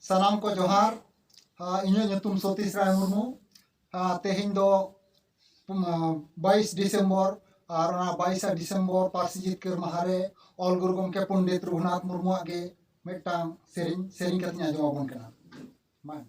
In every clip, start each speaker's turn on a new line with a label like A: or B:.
A: सानाम को जोहार इन्हें nyutum Sothish Rai Murmu तेहिं दो 22 डिसेम्बर और 22 डिसेम्बर पार्सी जितकर महारे ऑल गुरु गमके पंडित रघुनाथ मुर्मू आगे मिटांग सेरिंग कतनी आजमाबन कना मान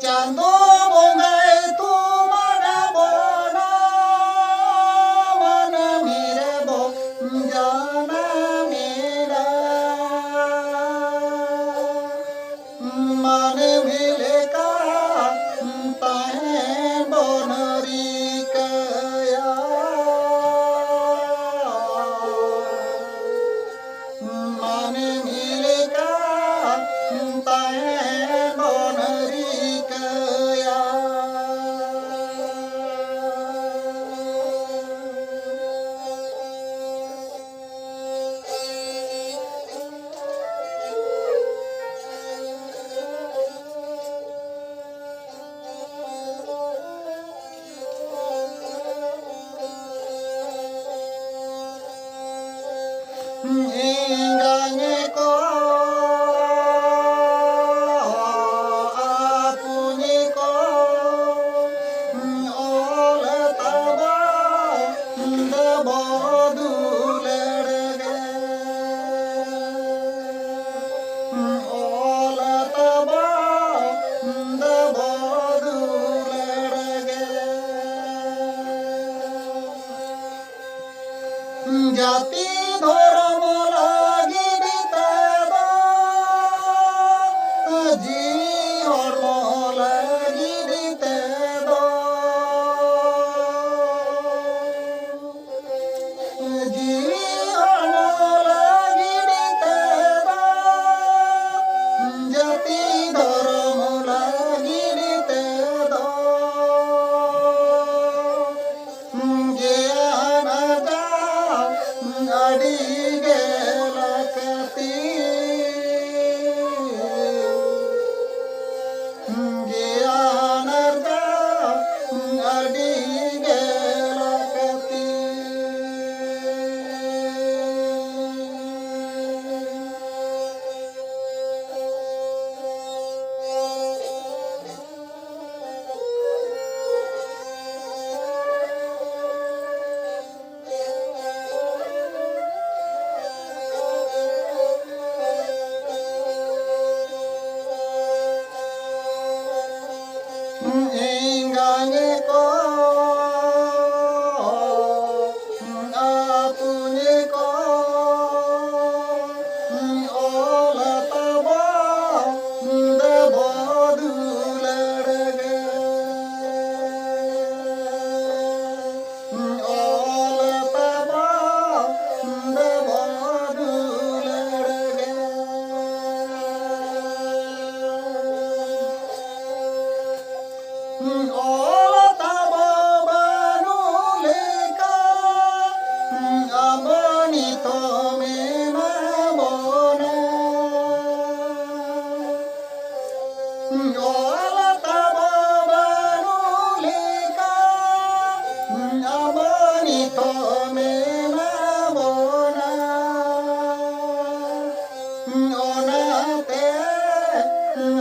A: चांदो बोंगे तू मन बोना मन मेरे बो जाना मेरा मन मिले का ताहे बोनरी कया मन मिले का ताहे जाति धर्म लागिरी जीवन लागिरी जीवन लागिरी जाति धर्म लागिरी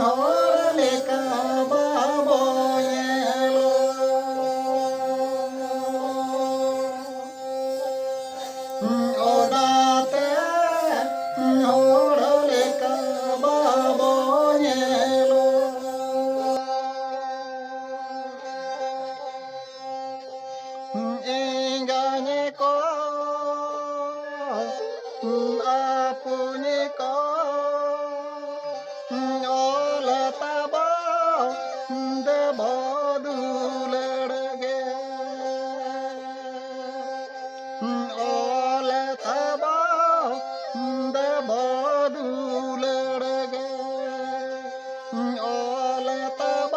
A: Hore leka babo yelo को आपुनी को ओलतब देव दुलड़गे ओलतब देव दुलड़गे ओलतब